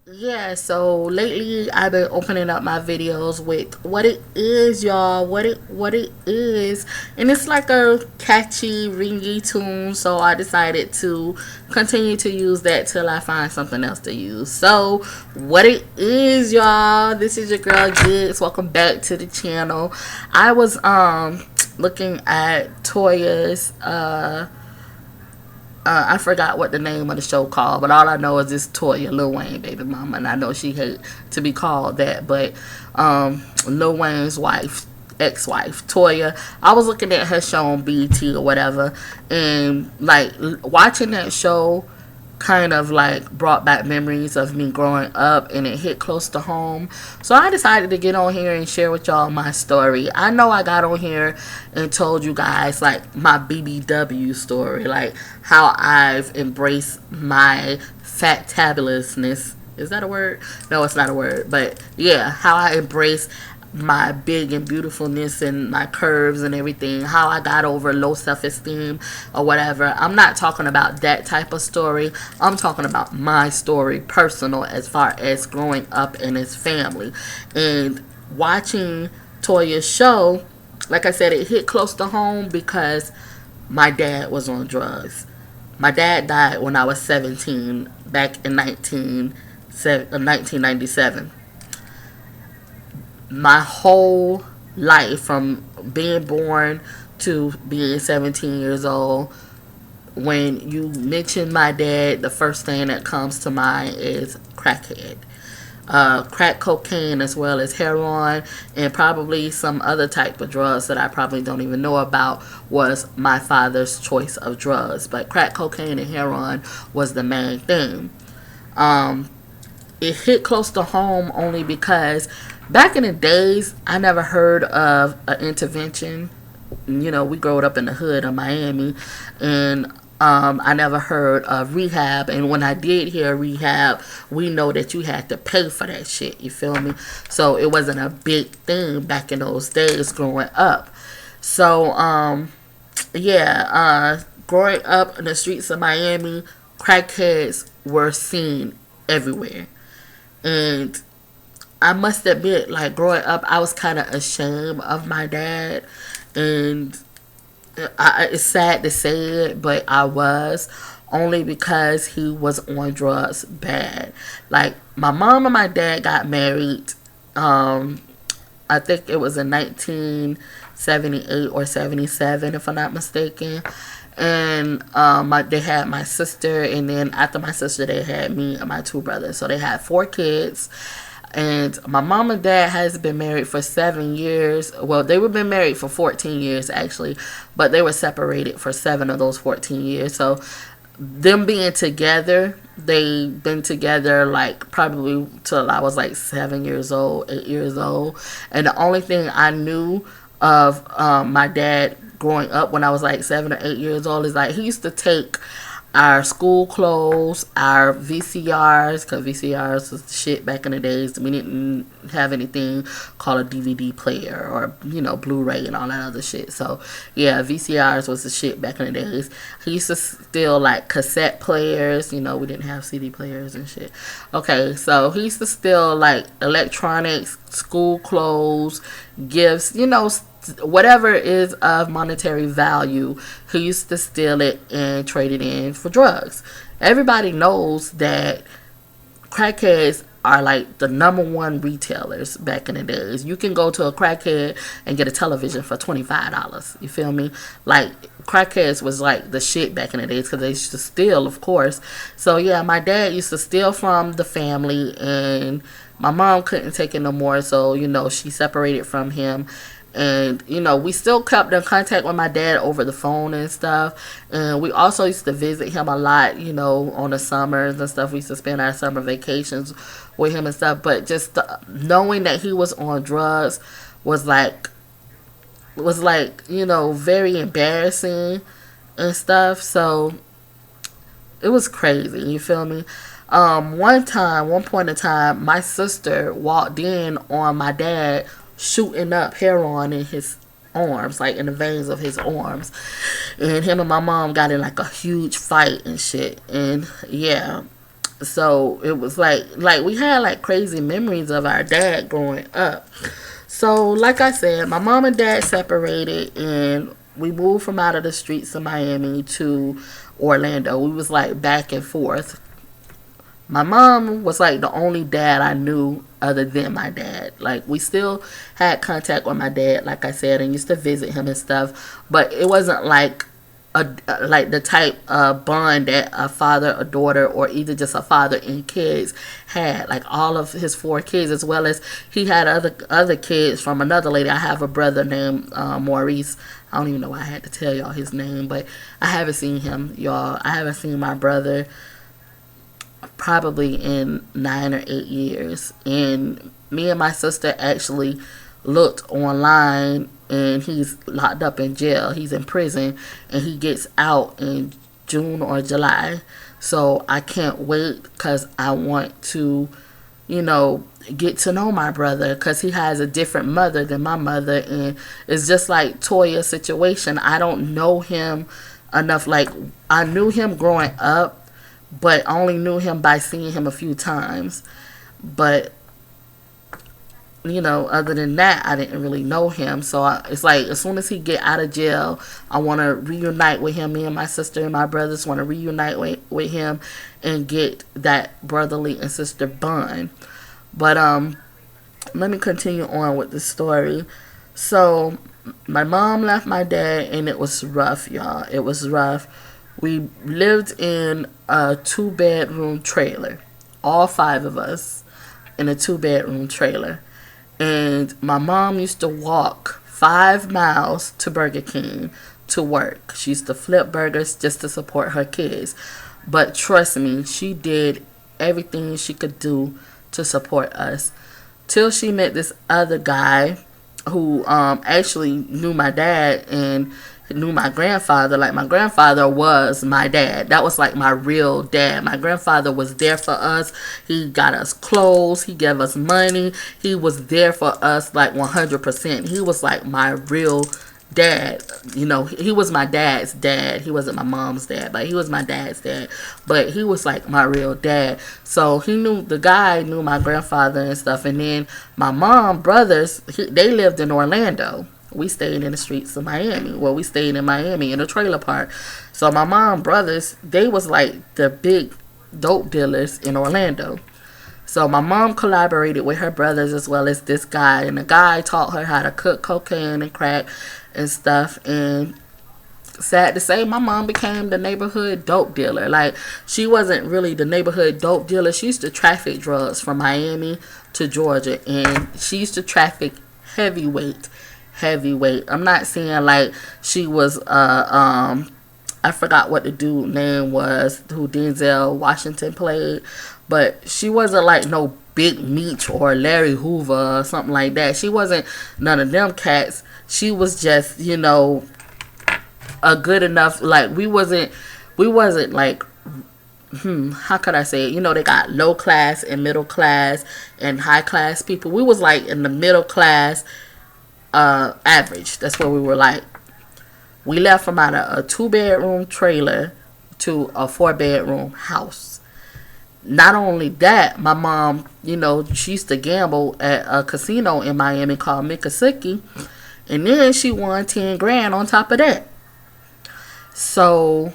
Yeah, so lately I've been opening up my videos with what it is, y'all. What it is. And it's like a catchy, ringy tune, so I decided to continue to use that till I find something else to use. So what it is, y'all. This is your girl Jigs. Welcome back to the channel. I was looking at Toya's I forgot what the name of the show called, but all I know is this Toya, Lil Wayne baby mama, and I know she hate to be called that, but Lil Wayne's wife, ex-wife, Toya. I was looking at her show on BT or whatever, and like watching that show kind of like brought back memories of me growing up, and it hit close to home. So I decided to get on here and share with y'all my story. I know I got on here and told you guys like my BBW story, like how I've embraced my fat tabulousness. Is that a word? No, it's not a word. But yeah, how I embrace my big and beautifulness and my curves and everything, how I got over low self-esteem or whatever. I'm not talking about that type of story. I'm talking about my story, personal, as far as growing up in his family. And watching Toya's show, like I said, it hit close to home because my dad was on drugs. My dad died when I was 17 back in 1997. My whole life, from being born to being 17 years old, when you mention my dad, the first thing that comes to mind is crackhead. Crack cocaine, as well as heroin and probably some other type of drugs that I probably don't even know about, was my father's choice of drugs. But crack cocaine and heroin was the main thing. Um, it hit close to home only because back in the days, I never heard of an intervention. You know, we growed up in the hood of Miami, and I never heard of rehab. And when I did hear rehab, we know that you had to pay for that shit. You feel me? So it wasn't a big thing back in those days growing up. So yeah, growing up in the streets of Miami, crackheads were seen everywhere. And I must admit, like growing up, I was kind of ashamed of my dad, and it's sad to say it, but I was, only because he was on drugs bad. Like my mom and my dad got married. Um, I think it was in 1978 or 77, if I'm not mistaken. And they had my sister, and then after my sister, they had me and my two brothers. So they had four kids. And my mom and dad has been married for 7 years. Well, they were been married for 14 years actually, but they were separated for 7 of those 14 years. So them being together, they been together like probably till I was like 7 years old, 8 years old. And the only thing I knew of my dad growing up when I was like 7 or 8 years old is like he used to take our school clothes, our VCRs, because VCRs was the shit back in the days. We didn't have anything called a DVD player or, Blu-ray and all that other shit. So, yeah, VCRs was the shit back in the days. He used to steal, like, cassette players. We didn't have CD players and shit. Okay, so he used to steal, like, electronics, school clothes, gifts, whatever is of monetary value. He used to steal it and trade it in for drugs. Everybody knows that crackheads are like the number one retailers back in the days. You can go to a crackhead and get a television for $25. You feel me? Like crackheads was like the shit back in the days because they used to steal, of course. So yeah, my dad used to steal from the family, and my mom couldn't take it no more. So she separated from him, and we still kept in contact with my dad over the phone and stuff. And we also used to visit him a lot, on the summers and stuff. We used to spend our summer vacations with him and stuff. But just knowing that he was on drugs was like very embarrassing and stuff. So it was crazy, you feel me? One point in time, my sister walked in on my dad shooting up heroin in his arms, like in the veins of his arms. And him and my mom got in like a huge fight and shit. And yeah, So it was like we had like crazy memories of our dad growing up. So like I said, my mom and dad separated, and we moved from out of the streets of Miami to Orlando. We was like back and forth. My mom was like the only dad I knew other than my dad. Like, we still had contact with my dad, like I said, and used to visit him and stuff, but it wasn't like like the type of bond that a father, a daughter, or either just a father and kids had. Like, all of his 4 kids, as well as he had other kids from another lady. I have a brother named Maurice. I don't even know why I had to tell y'all his name, but I haven't seen him, y'all. I haven't seen my brother probably in 9 or 8 years. And me and my sister actually looked online, and he's locked up in jail. He's in prison, and he gets out in June or July. So I can't wait, because I want to, get to know my brother, because he has a different mother than my mother. And it's just like Toya's situation. I don't know him enough. Like, I knew him growing up, but only knew him by seeing him a few times. But other than that, I didn't really know him. So it's like, as soon as he get out of jail, I want to reunite with him. Me and my sister and my brothers want to reunite with him and get that brotherly and sister bond. But let me continue on with the story. So my mom left my dad, and it was rough, y'all. It was rough. We lived in a 2-bedroom trailer, all 5 of us in a 2-bedroom trailer. And my mom used to walk 5 miles to Burger King to work. She used to flip burgers just to support her kids. But trust me, she did everything she could do to support us. Till she met this other guy who actually knew my dad and knew my grandfather. Like, my grandfather was my dad. That was like my real dad. My grandfather was there for us. He got us clothes. He gave us money. He was there for us like 100%. He was like my real dad. He was my dad's dad. He wasn't my mom's dad, but he was my dad's dad. But he was like my real dad. So the guy knew my grandfather and stuff. And then my mom brothers, they lived in Orlando. We stayed in the streets of Miami. Well, we stayed in Miami in a trailer park. So my mom brothers, they was like the big dope dealers in Orlando. So my mom collaborated with her brothers as well as this guy. And the guy taught her how to cook cocaine and crack and stuff. And sad to say, my mom became the neighborhood dope dealer. Like, she wasn't really the neighborhood dope dealer. She used to traffic drugs from Miami to Georgia. And she used to traffic heavyweight. I'm not saying like she was I forgot what the dude name was who Denzel Washington played, but she wasn't like no Big Meech or Larry Hoover or something like that. She wasn't none of them cats. She was just, a good enough, like, we wasn't like, how could I say it? They got low class and middle class and high class people. We was like in the middle class average. That's where we were like. We left from out of a 2-bedroom trailer to a 4-bedroom house. Not only that, my mom, she used to gamble at a casino in Miami called Miccosukee, and then she won 10 grand on top of that. So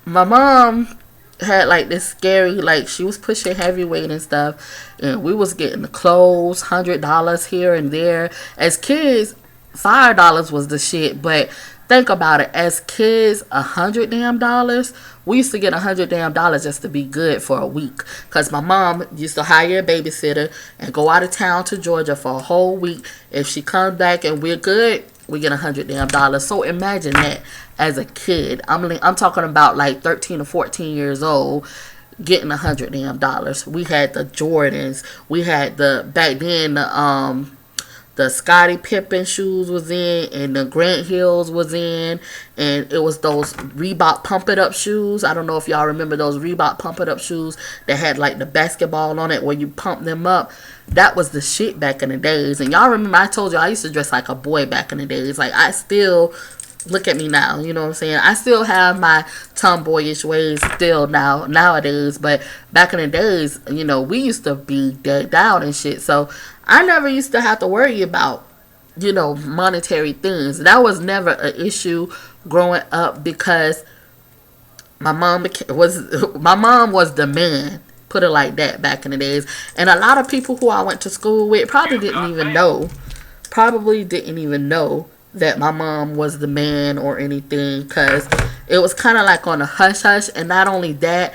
my mom had like this scary, like, she was pushing heavyweight and stuff, and we was getting the clothes, $100 here and there. As kids, $5 was the shit, but think about it. As kids, $100 damn dollars. We used to get $100 damn dollars just to be good for a week, cause my mom used to hire a babysitter and go out of town to Georgia for a whole week. If she comes back and we're good, we get $100 damn dollars. So imagine that as a kid. I'm talking about like 13 or 14 years old, getting $100 damn dollars. We had the Jordans. We had back then the Scottie Pippen shoes was in, and the Grant Hills was in, and it was those Reebok Pump It Up shoes. I don't know if y'all remember those Reebok Pump It Up shoes that had like the basketball on it where you pump them up. That was the shit back in the days. And y'all remember I told you I used to dress like a boy back in the days. Like, I still Look at me now, you know what I'm saying? I still have my tomboyish ways still nowadays, but back in the days, we used to be dead down and shit. So I never used to have to worry about, monetary things. That was never an issue growing up because my mom was the man. Put it like that back in the days. And a lot of people who I went to school with probably didn't even know that my mom was the man or anything, because it was kind of like on a hush hush. And not only that,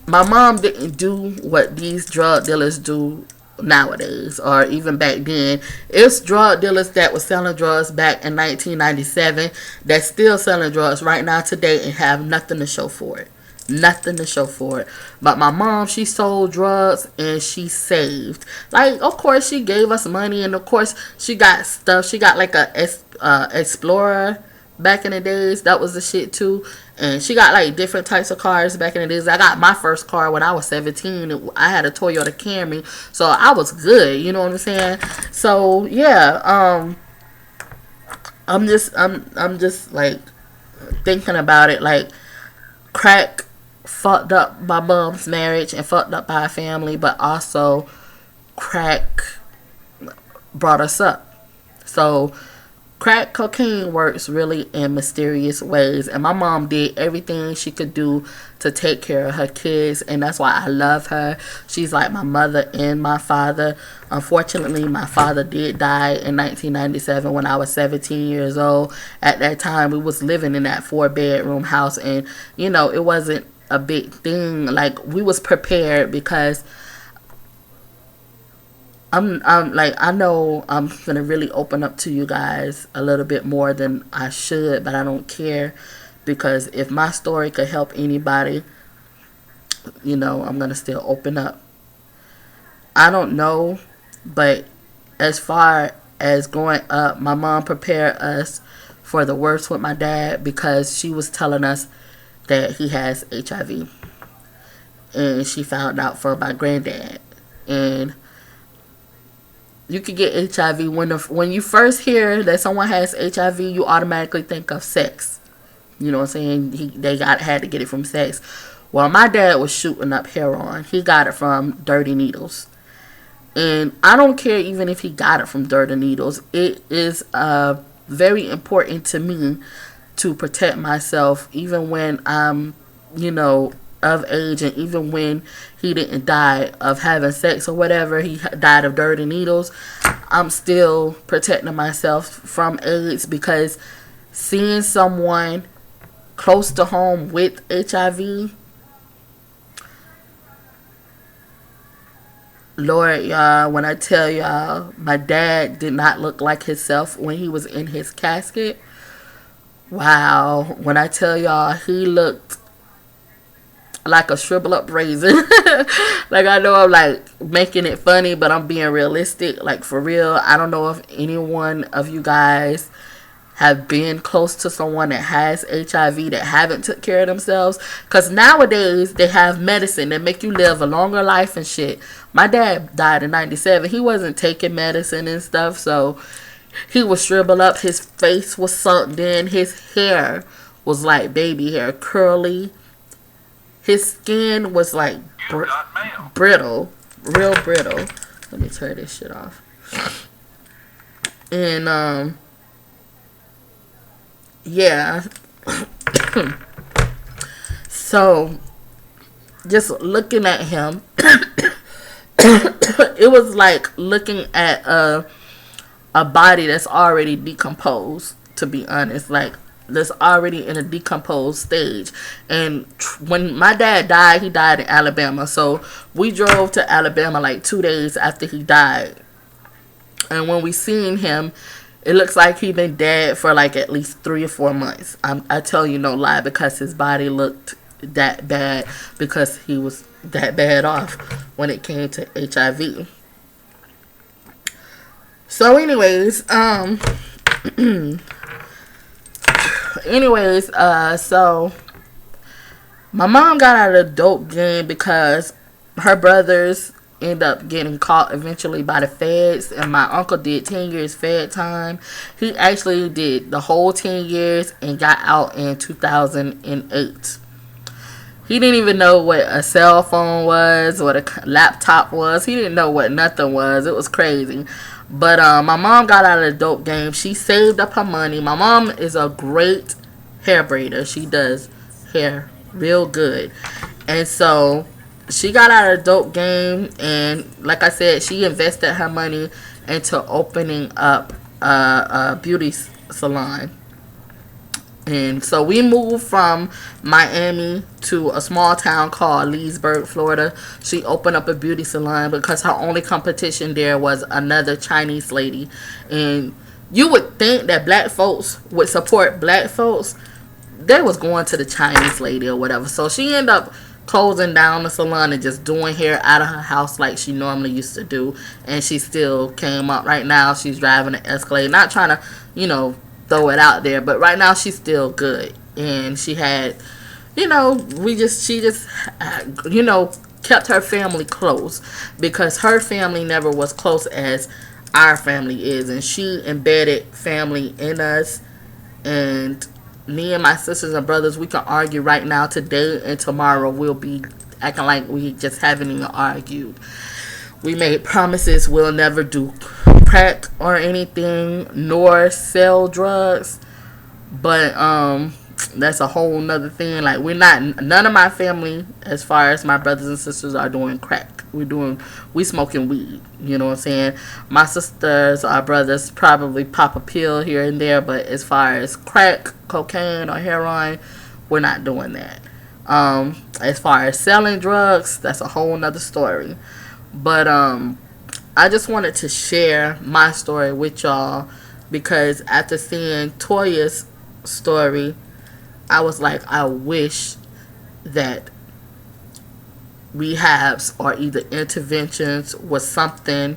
my mom didn't do what these drug dealers do nowadays, or even back then. It's drug dealers that was selling drugs back in 1997 that's still selling drugs right now today and have nothing to show for it. Nothing to show for it. But my mom, she sold drugs and she saved. Like, of course, she gave us money, and of course, she got stuff. She got like a Explorer back in the days. That was the shit too. And she got like different types of cars back in the days. I got my first car when I was 17. I had a Toyota Camry, so I was good. You know what I'm saying? So yeah, I'm just like thinking about it. Like, crack fucked up my mom's marriage and fucked up my family, but also crack brought us up. So crack cocaine works really in mysterious ways, and my mom did everything she could do to take care of her kids, and that's why I love her. She's like my mother and my father. Unfortunately, my father did die in 1997 when I was 17 years old. At that time, we was living in that 4-bedroom house, and it wasn't a big thing. Like, we was prepared because I'm like, I know I'm gonna really open up to you guys a little bit more than I should, but I don't care, because if my story could help anybody, I'm gonna still open up. I don't know, but as far as growing up, my mom prepared us for the worst with my dad, because she was telling us that he has HIV, and she found out from my granddad. And you could get HIV when you first hear that someone has HIV, you automatically think of sex. You know what I'm saying? They had to get it from sex. Well, my dad was shooting up heroin. He got it from dirty needles. And I don't care even if he got it from dirty needles. It is very important to me to protect myself, even when I'm, of age, and even when he didn't die of having sex or whatever, he died of dirty needles. I'm still protecting myself from AIDS, because seeing someone close to home with HIV, Lord, y'all, when I tell y'all, my dad did not look like himself when he was in his casket. Wow. When I tell y'all, he looked like a shrivel up raisin. Like, I know I'm like making it funny, but I'm being realistic. Like, for real, I don't know if anyone of you guys have been close to someone that has HIV that haven't took care of themselves, because nowadays they have medicine that make you live a longer life and shit. My dad died in 97. He wasn't taking medicine and stuff, so he was shriveled up. His face was sunk in. His hair was like baby hair, curly. His skin was like brittle, real brittle. Let me turn this shit off. And yeah. So just looking at him, it was like looking at a body that's already decomposed, to be honest. Like, that's already in a decomposed stage. And when my dad died, he died in Alabama. So we drove to Alabama like 2 days after he died. And when we seen him, it looks like he been dead for like at least 3 or 4 months. I tell you no lie, because his body looked that bad, because he was that bad off when it came to HIV. So anyways, so my mom got out of the dope game because her brothers end up getting caught eventually by the feds, and my uncle did 10 years fed time. He actually did the whole 10 years and got out in 2008. He didn't even know what a cell phone was, what a laptop was. He didn't know what nothing was. It was crazy. But my mom got out of the dope game. She saved up her money. My mom is a great hair braider. She does hair real good. And so she got out of the dope game, and like I said, she invested her money into opening up a beauty salon. And so we moved from Miami to a small town called Leesburg, Florida. She opened up a beauty salon because her only competition there was another Chinese lady. And you would think that black folks would support black folks. They was going to the Chinese lady or whatever. So she ended up closing down the salon and just doing hair out of her house like she normally used to do. And she still came up. Right now she's driving an Escalade. Not trying to, throw it out there, but right now she's still good. And she had, she just kept her family close, because her family never was close as our family is, and she embedded family in us. And me and my sisters and brothers, we can argue right now today, and tomorrow we'll be acting like we just haven't even argued. We made promises we'll never do crack or anything, nor sell drugs. But that's a whole nother thing. Like, none of my family, as far as my brothers and sisters, are doing crack. We smoking weed. You know what I'm saying? My sisters, our brothers probably pop a pill here and there, but as far as crack, cocaine, or heroin, we're not doing that. As far as selling drugs, that's a whole nother story. But I just wanted to share my story with y'all, because after seeing Toya's story, I was like, I wish that rehabs or either interventions was something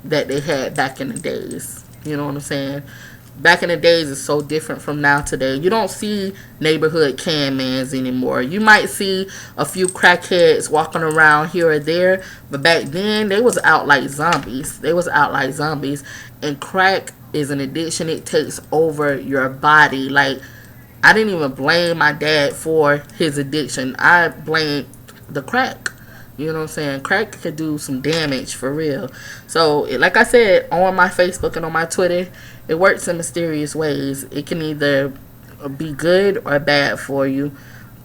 that they had back in the days. You know what I'm saying? Back in the days is so different from now today. You don't see neighborhood can mans anymore. You might see a few crackheads walking around here or there, but back then they was out like zombies. And crack is an addiction. It takes over your body. Like, I didn't even blame my dad for his addiction. I blamed the crack. You know what I'm saying? Crack could do some damage for real. So, like I said, on my Facebook and on my Twitter, it works in mysterious ways. It can either be good or bad for you,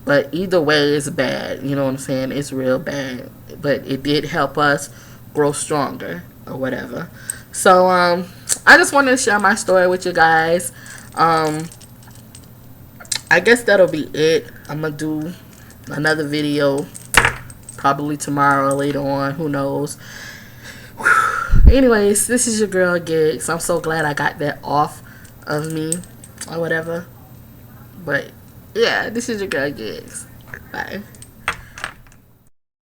but either way it's bad. You know what I'm saying? It's real bad. But it did help us grow stronger or whatever. So, I just wanted to share my story with you guys. I guess that'll be it. I'm going to do another video probably tomorrow or later on. Who knows? Anyways, this is your girl Gigs. I'm so glad I got that off of me or whatever. But yeah, this is your girl Gigs. Bye.